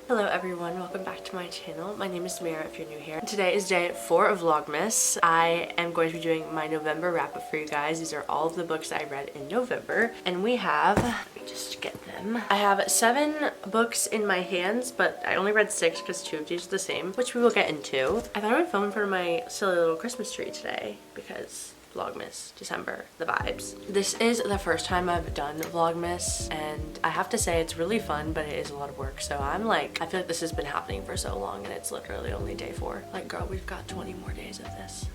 Hello everyone, welcome back to my channel. My name is Mira if you're new here. Today is day 4 of Vlogmas. I am going to be doing my November wrap up for you guys. These are all of the books that I read in November. And we have, let me just get them. I have 7 books in my hands, but I only read 6 because 2 of these are the same, which we will get into. I thought I would film in front of my silly little Christmas tree today because Vlogmas, December, the vibes. This is the first time I've done Vlogmas and I have to say it's really fun, but it is a lot of work. So I'm like, I feel like this has been happening for so long and it's literally only day 4. Like girl, we've got 20 more days of this.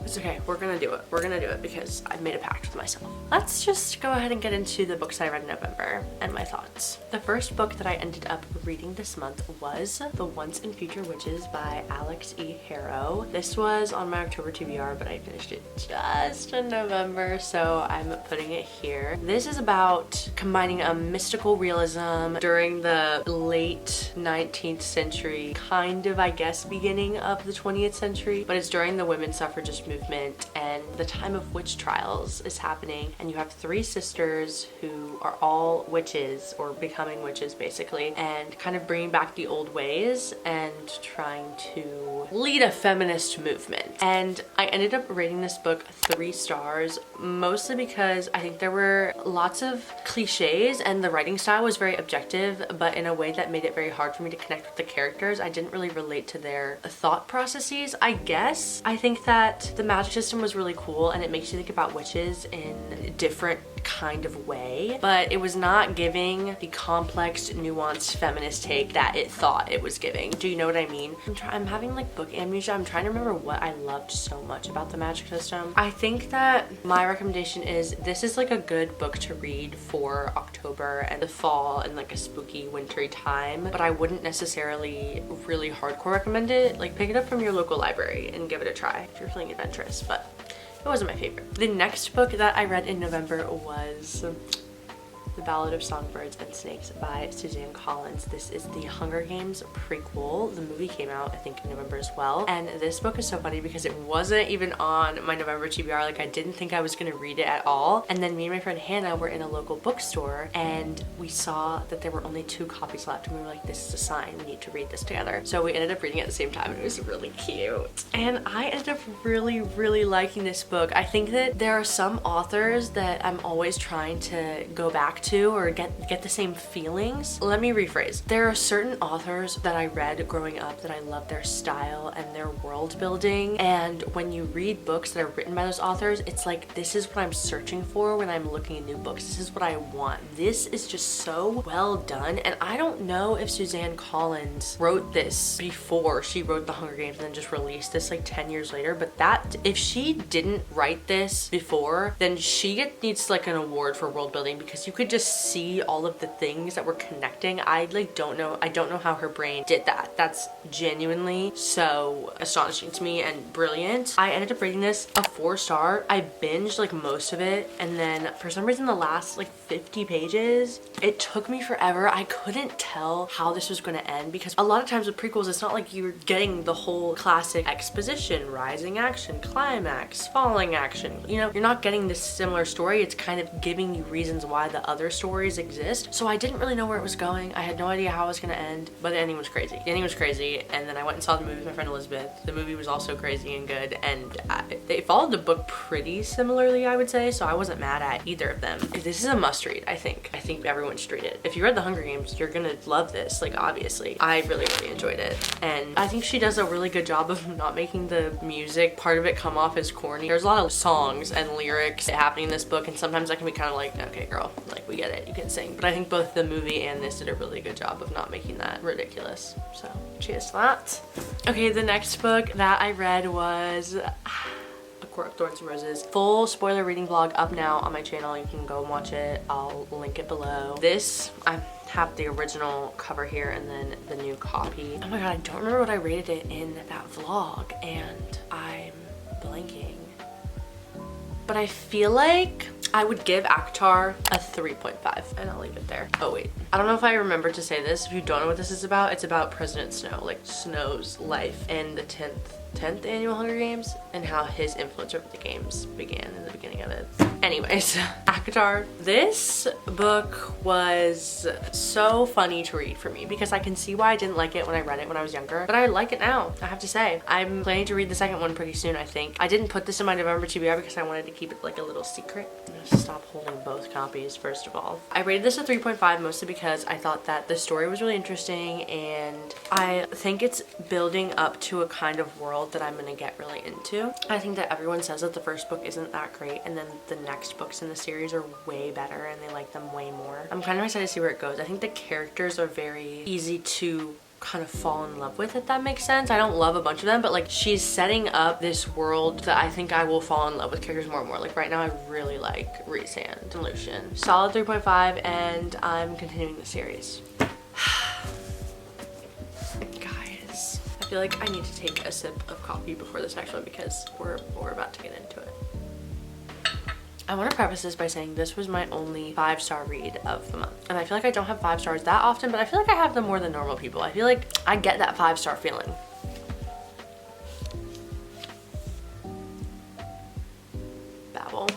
It's okay, we're gonna do it. We're gonna do it because I've made a pact with myself. Let's just go ahead and get into the books I read in November and my thoughts. The first book that I ended up reading this month was The Once and Future Witches by Alex E. Harrow. This was on my October TBR, but I finished it just in November, so I'm putting it here. This is about combining a mystical realism during the late 19th century, kind of, I guess, beginning of the 20th century, but it's during the women's suffragist movement and the time of witch trials is happening, and you have 3 sisters who are all witches or becoming witches basically, and kind of bringing back the old ways and trying to lead a feminist movement. And I ended up rating this book 3 stars, mostly because I think there were lots of cliches and the writing style was very objective, but in a way that made it very hard for me to connect with the characters. I didn't really relate to their thought processes, I guess. I think that the magic system was really cool and it makes you think about witches in a different kind of way, but it was not giving the complex, nuanced feminist take that it thought it was giving. Do you know what I mean? I'm having like book amnesia. I'm trying to remember what I loved so much about the magic system. I think that my recommendation is this is like a good book to read for October and the fall and like a spooky wintry time, but I wouldn't necessarily really hardcore recommend it. Like pick it up from your local library and give it a try if you're feeling adventurous, but it wasn't my favorite. The next book that I read in November was The Ballad of Songbirds and Snakes by Suzanne Collins. This is the Hunger Games prequel. The movie came out, I think, in November as well. And this book is so funny because it wasn't even on my November TBR. Like, I didn't think I was gonna read it at all. And then me and my friend Hannah were in a local bookstore and we saw that there were only 2 copies left. And we were like, this is a sign, we need to read this together. So we ended up reading it at the same time and it was really cute. And I ended up really, really liking this book. I think that there are some authors that I'm always trying to go back to or get the same feelings. Let me rephrase. There are certain authors that I read growing up that I love their style and their world building, and when you read books that are written by those authors, it's like this is what I'm searching for when I'm looking at new books. This is what I want. This is just so well done, and I don't know if Suzanne Collins wrote this before she wrote The Hunger Games and then just released this like 10 years later, but that if she didn't write this before, then she needs like an award for world building because you could just see all of the things that were connecting. I don't know how her brain did that. That's genuinely so astonishing to me and brilliant. I ended up rating this a 4 star. I binged like most of it, and then for some reason the last like 50 pages, it took me forever. I couldn't tell how this was going to end because a lot of times with prequels, it's not like you're getting the whole classic exposition, rising action, climax, falling action. You know, you're not getting this similar story. It's kind of giving you reasons why the other stories exist. So I didn't really know where it was going. I had no idea how it was gonna end, but the ending was crazy. The ending was crazy, and then I went and saw the movie with my friend Elizabeth. The movie was also crazy and good, and they followed the book pretty similarly, I would say, so I wasn't mad at either of them. This is a must read, I think. I think everyone should read it. If you read The Hunger Games, you're gonna love this, like obviously. I really, really enjoyed it, and I think she does a really good job of not making the music part of it come off as corny. There's a lot of songs and lyrics happening in this book, and sometimes that can be kind of like, okay girl, like we get it, you can sing. But I think both the movie and this did a really good job of not making that ridiculous. So cheers to that. Okay, the next book that I read was A Court of Thorns and Roses. Full spoiler reading vlog up now on my channel. You can go and watch it. I'll link it below. This, I have the original cover here and then the new copy. Oh my god, I don't remember what I rated it in that vlog and I'm blanking. But I feel like I would give Acotar a 3.5 and I'll leave it there. Oh wait, I don't know if I remember to say this. If you don't know what this is about, it's about President Snow, like Snow's life in the 10th 10th annual Hunger Games and how his influence over the games began in the beginning of it. Anyways, Acotar. This book was so funny to read for me because I can see why I didn't like it when I read it when I was younger, but I like it now, I have to say. I'm planning to read the second one pretty soon, I think. I didn't put this in my November TBR because I wanted to keep it like a little secret. I'm gonna stop holding both copies first of all. I rated this a 3.5 mostly because I thought that the story was really interesting and I think it's building up to a kind of world that I'm gonna get really into. I think that everyone says that the first book isn't that great and then the next books in the series are way better and they like them way more. I'm kind of excited to see where it goes. I think the characters are very easy to kind of fall in love with, if that makes sense. I don't love a bunch of them, but like she's setting up this world that I think I will fall in love with characters more and more. Like right now I really like Rhysand and Lucian. Solid 3.5 and I'm continuing the series. Guys, I feel like I need to take a sip of coffee before this next one because we're about to get into it. I want to preface this by saying this was my only 5-star read of the month. And I feel like I don't have 5 stars that often, but I feel like I have them more than normal people. I feel like I get that 5-star feeling. Babel.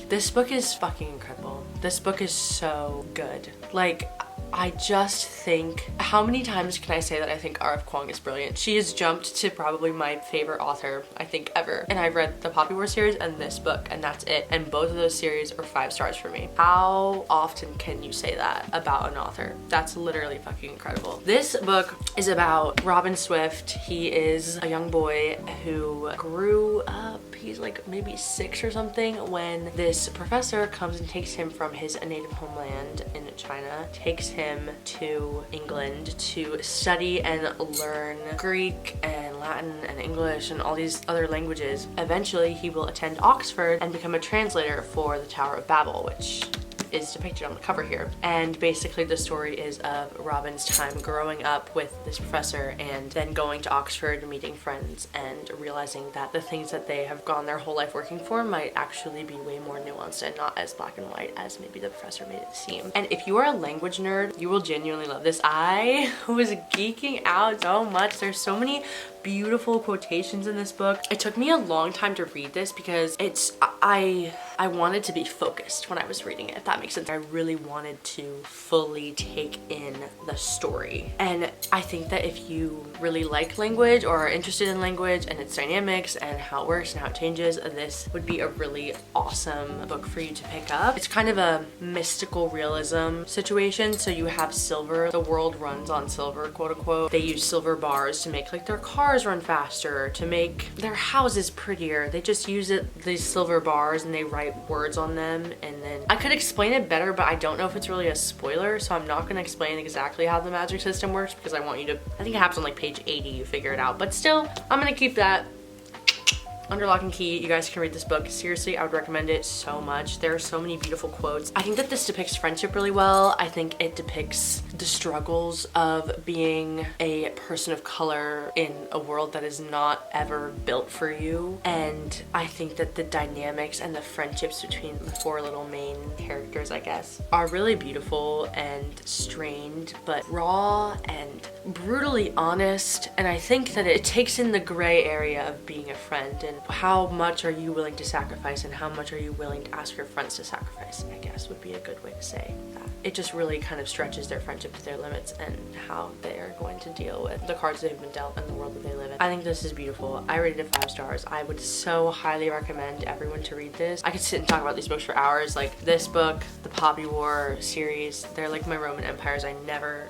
This book is fucking incredible. This book is so good. Like, I just think, how many times can I say that I think R.F. Kuang is brilliant? She has jumped to probably my favorite author, I think, ever. And I've read the Poppy War series and this book, and that's it. And both of those series are 5 stars for me. How often can you say that about an author? That's literally fucking incredible. This book is about Robin Swift. He is a young boy who grew up, he's like maybe 6 or something, when this professor comes and takes him from his native homeland in China, takes him to England to study and learn Greek and Latin and English and all these other languages. Eventually he will attend Oxford and become a translator for the Tower of Babel, which is depicted on the cover here. And basically the story is of Robin's time growing up with this professor and then going to Oxford, meeting friends, and realizing that the things that they have gone their whole life working for might actually be way more nuanced and not as black and white as maybe the professor made it seem. And if you are a language nerd, you will genuinely love this. I was geeking out so much. There's so many beautiful quotations in this book. It took me a long time to read this because I wanted to be focused when I was reading it, if that makes sense. I really wanted to fully take in the story. And I think that if you really like language or are interested in language and its dynamics and how it works and how it changes, this would be a really awesome book for you to pick up. It's kind of a mystical realism situation. So you have silver, the world runs on silver, quote unquote. They use silver bars to make like their cars run faster, to make their houses prettier. They just use these silver bars and they write words on them. And then I could explain it better, but I don't know if it's really a spoiler, so I'm not going to explain exactly how the magic system works because I want you to, I think it happens on like page 80, you figure it out, but still I'm going to keep that under lock and key. You guys can read this book. Seriously, I would recommend it so much. There are so many beautiful quotes. I think that this depicts friendship really well. I think it depicts the struggles of being a person of color in a world that is not ever built for you. And I think that the dynamics and the friendships between the 4 little main characters, I guess, are really beautiful and strained, but raw and brutally honest. And I think that it takes in the gray area of being a friend and how much are you willing to sacrifice and how much are you willing to ask your friends to sacrifice, I guess would be a good way to say that. It just really kind of stretches their friendship to their limits and how they are going to deal with the cards they've been dealt and the world that they live in. I think this is beautiful. I rated it 5 stars. I would so highly recommend everyone to read this. I could sit and talk about these books for hours. Like this book, the Poppy War series, they're like my Roman empires. I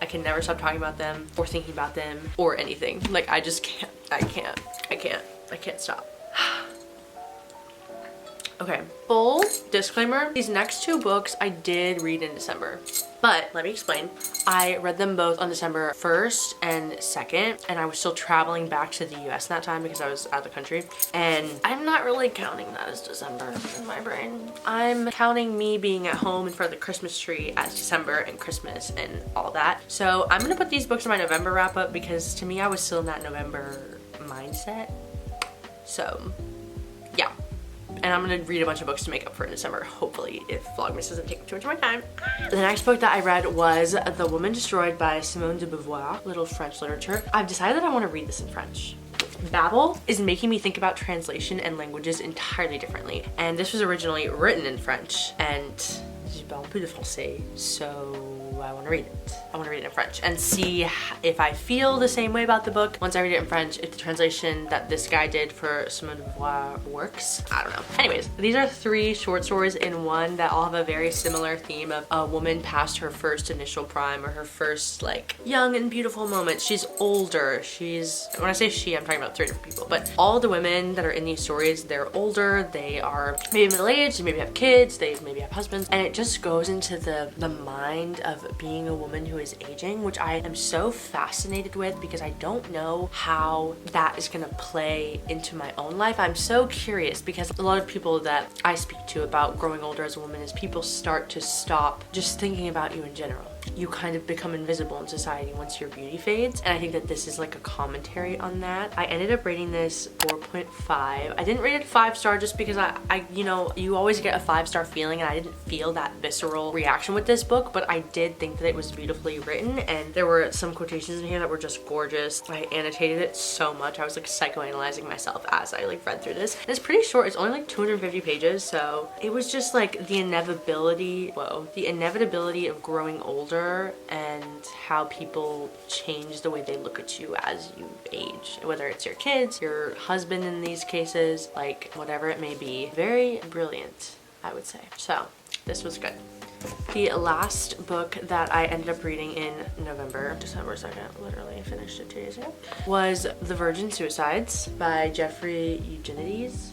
can never stop talking about them or thinking about them or anything. Like I just can't. I can't stop. Okay, full disclaimer, these next 2 books I did read in December, but let me explain. I read them both on December 1st and 2nd, and I was still traveling back to the US that time because I was out of the country, and I'm not really counting that as December in my brain. I'm counting me being at home in front of the Christmas tree as December and Christmas and all that. So I'm gonna put these books in my November wrap up because to me I was still in that November mindset. So yeah. And I'm gonna read a bunch of books to make up for it in December, hopefully, if Vlogmas doesn't take too much of my time. The next book that I read was The Woman Destroyed by Simone de Beauvoir, little French literature. I've decided that I want to read this in French. Babel is making me think about translation and languages entirely differently. And this was originally written in French, and je parle un peu de français, so I want to read it. I want to read it in French and see if I feel the same way about the book once I read it in French, if the translation that this guy did for Simone de Beauvoir works. I don't know. Anyways, these are 3 short stories in one that all have a very similar theme of a woman past her first initial prime, or her first like young and beautiful moment. She's older. When I say she, I'm talking about 3 different people, but all the women that are in these stories, they're older, they are maybe middle-aged, they maybe have kids, they maybe have husbands, and it just goes into the mind of being a woman who is aging, which I am so fascinated with because I don't know how that is gonna play into my own life. I'm so curious because a lot of people that I speak to about growing older as a woman is people start to stop just thinking about you in general. You kind of become invisible in society once your beauty fades, and I think that this is like a commentary on that. I ended up rating this 4.5. I didn't rate it 5-star just because I you know, you always get a 5-star feeling, and I didn't feel that visceral reaction with this book, but I did think that it was beautifully written, and there were some quotations in here that were just gorgeous. I annotated it so much. I was like psychoanalyzing myself as I like read through this. And it's pretty short. It's only like 250 pages, so it was just like the inevitability of growing older and how people change the way they look at you as you age, whether it's your kids, your husband in these cases, like whatever it may be. Very brilliant, I would say. So this was good. The last book that I ended up reading in November, December 2nd, literally finished it 2 days ago, was The Virgin Suicides by Jeffrey Eugenides.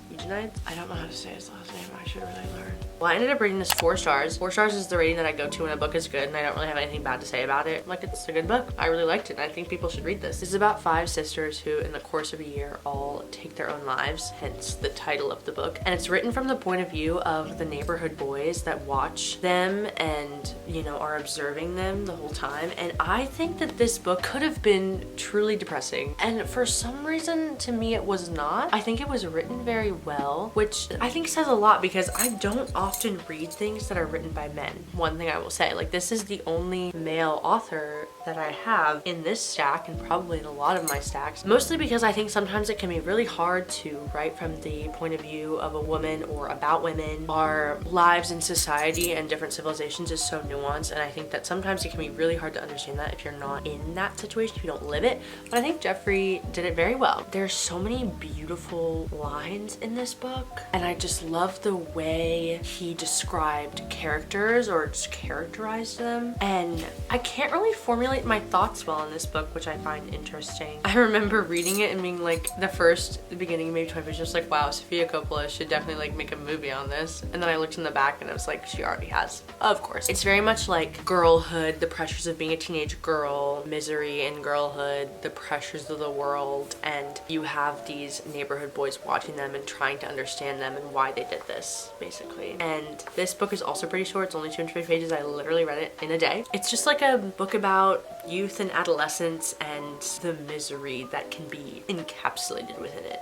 I don't know how to say his last name. I should really learn. Well, I ended up rating this 4 stars. 4 stars is the rating that I go to when a book is good and I don't really have anything bad to say about it. Like, it's a good book. I really liked it and I think people should read this. This is about 5 sisters who in the course of a year all take their own lives, hence the title of the book. And it's written from the point of view of the neighborhood boys that watch them and, you know, are observing them the whole time. And I think that this book could have been truly depressing. And for some reason, to me, it was not. I think it was written very well, which I think says a lot because I don't often read things that are written by men. One thing I will say, like, this is the only male author that I have in this stack and probably in a lot of my stacks, mostly because I think sometimes it can be really hard to write from the point of view of a woman or about women. Our lives in society and different civilizations is so nuanced, and I think that sometimes it can be really hard to understand that if you're not in that situation, if you don't live it. But I think Jeffrey did it very well. There's so many beautiful lines in this book, and I just love the way he described characters or just characterized them. And I can't really formulate my thoughts well in this book, which I find interesting. I remember reading it and being like, the beginning, maybe 20 pages, just like, wow, Sofia Coppola should definitely like make a movie on this. And then I looked in the back and I was like, she already has. Of course. It's very much like girlhood, the pressures of being a teenage girl, misery in girlhood, the pressures of the world, and you have these neighborhood boys watching them and trying to understand them and why they did this, basically. And this book is also pretty short. It's only 250 pages. I literally read it in a day. It's just like a book about youth and adolescence and the misery that can be encapsulated within it.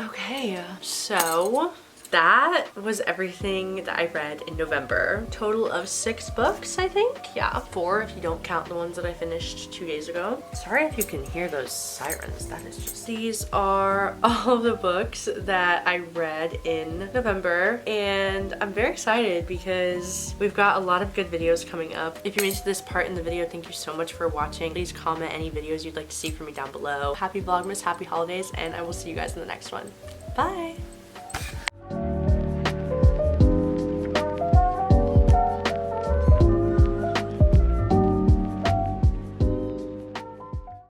Okay, so that was everything that I read in November. Total of 6 books, I think. Yeah, 4 if you don't count the ones that I finished 2 days ago. Sorry if you can hear those sirens. That is just... These are all of the books that I read in November, and I'm very excited because we've got a lot of good videos coming up. If you made it to this part in the video, thank you so much for watching. Please comment any videos you'd like to see from me down below. Happy Vlogmas, happy holidays, and I will see you guys in the next one. Bye!